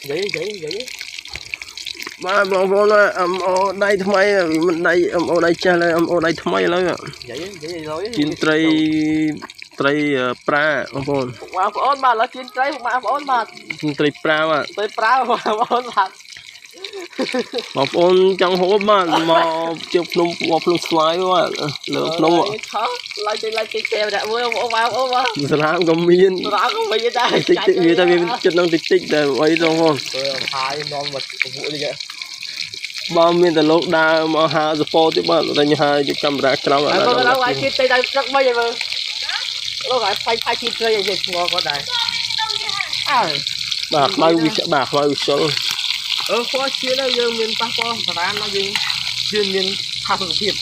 vậy ba bọn vô là ô đây thay mình đây ô đây cha là ô đây thay lấy vậy rồi chín tray tray pra bọn ôn mà là chín trái mà ôn mà chín tray pra mà tới pra mà ôn là bọn trong hố mà chụp nông slide mà lỡ nông ạ lại kèo đã vui ôm mà làm có miên làm không phải vậy tích người ta viên chất năng tích để vậy rồi không hai non mà vụ gì vậy bao miên từ lúc đa mà hà support tiếp bạn là như hai chụp camera trong là có đâu ai kia tay đang rất mấy vậy mà lúc lại phai kia chơi vậy ngon có đây bạc mai số có chia nó dương miền Bắc có phải nó dương chuyên miền Hà Nội thiệp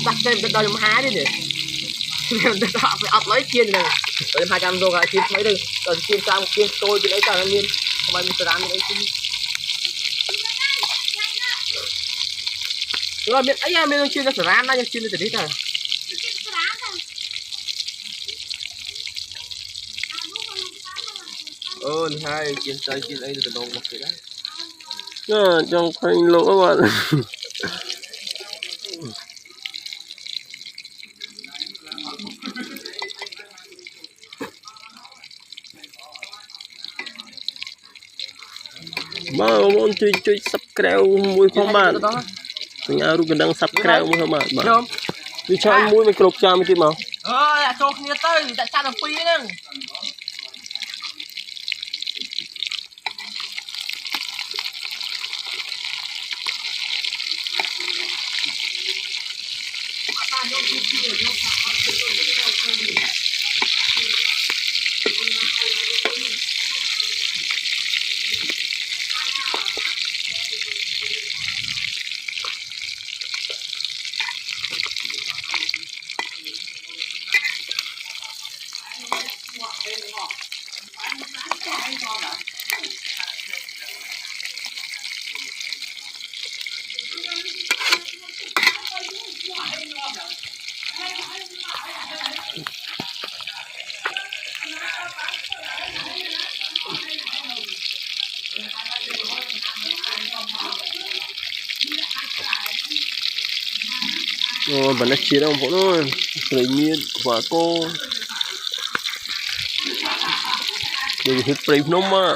đặt tên cái đôi há đi nè phải ập lấy chiên này rồi 200 đô cái chiên mấy đừng rồi chiên sang một chiên tôi thì lấy cả miên mà mình sẽ làm cái đấy rồi miền ấy miền chiên nó sẽ làm nó chiên nó sẽ đi thôi hai chiên trái chiên ấy từ đầu một cái đấy trong khoanh lỗ các bạn mà bọnជួយ subscribe មួយផងបាទញ៉ាំរូបកណ្ដឹង subscribe មួយផងបាទវាឆានមួយមិនគ្រប់ចាមទៀតមកចូលគ្នាទៅដាក់ចាន12ហ្នឹងbạn đã chia đâu bọn nó người miên và cô để hết prey nó mà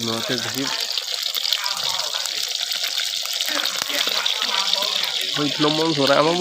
nó cái gì hơi nó mong số ra mà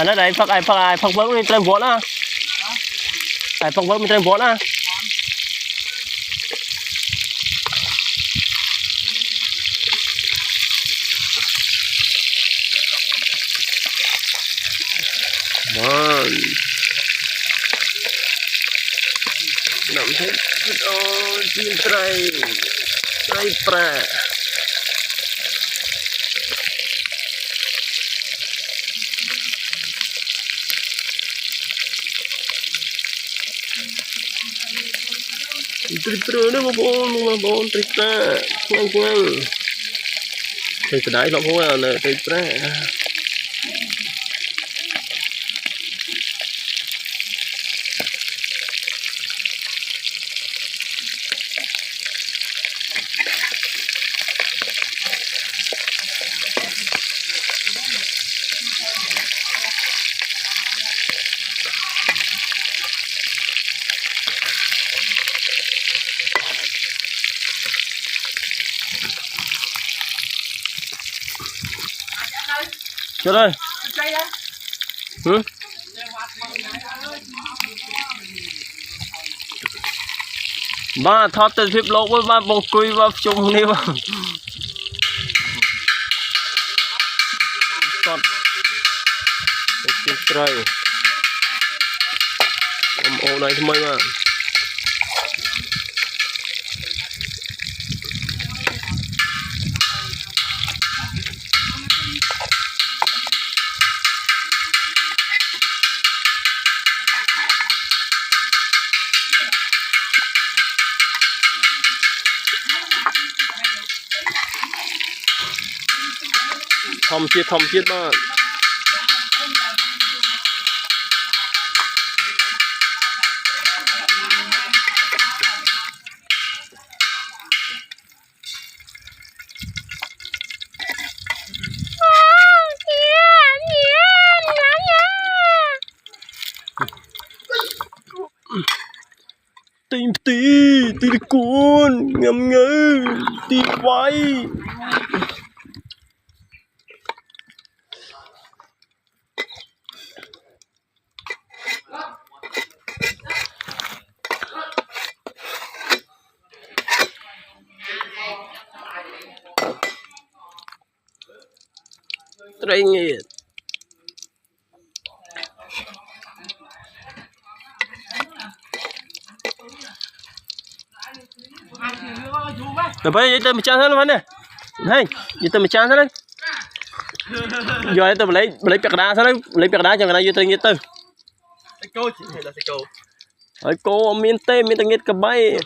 nó đây phật vỡ mình trên vốn á ai phật vỡ mình trên vốn á nằm thế chim trai pra tripro nó bon tripra ngang thì cái đấy nó không là tripra Cho đây. Ba thoát từ phép lỗ với ba bông cùi vào chung đi mà. sọt chiên trời ô này thì mấy mà thom chiết mà tìm tí cuốn ngâm ngư tí quay trời nghiệt rồi bây giờ tôi mình trang hết luôn nè hey giờ tôi mình trang hết đấy giờ tôi lấy bẹt đá sao đấy lấy bẹt đá cho người ta giờ tôi nghiệt từ cô chỉ hay là cô ấy cô miên tê miên tê nghiệt cả bay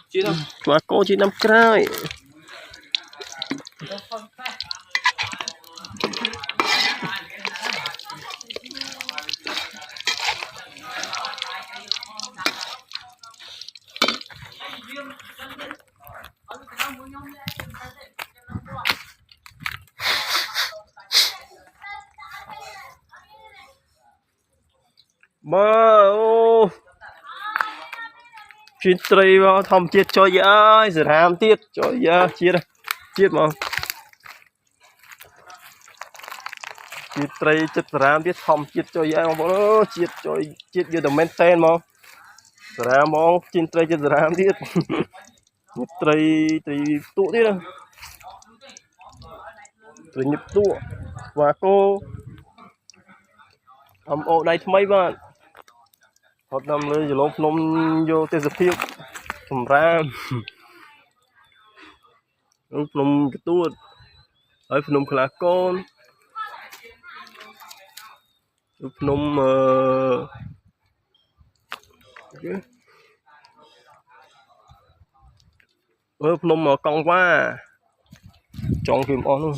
mà cô chỉ 5 cái mà ô chuyên trai vào thầm chết cho ai giờ ham tiết cho chết mà chuyên trai chết ram tiết thầm chết cho ai mà bố chết giờ tầm men ten mà ram mà chuyên trai chết ram tiết trai tụ tiết đâu trai nhập tụ và cô ô đây mấy bạn họ nằm lên rồi lốp nôm vô tê dập thiệp thầm ra lúc nôm cái tuột ở nôm khá con lúc nôm lúc nôm mà cong quá chọn phim on luôn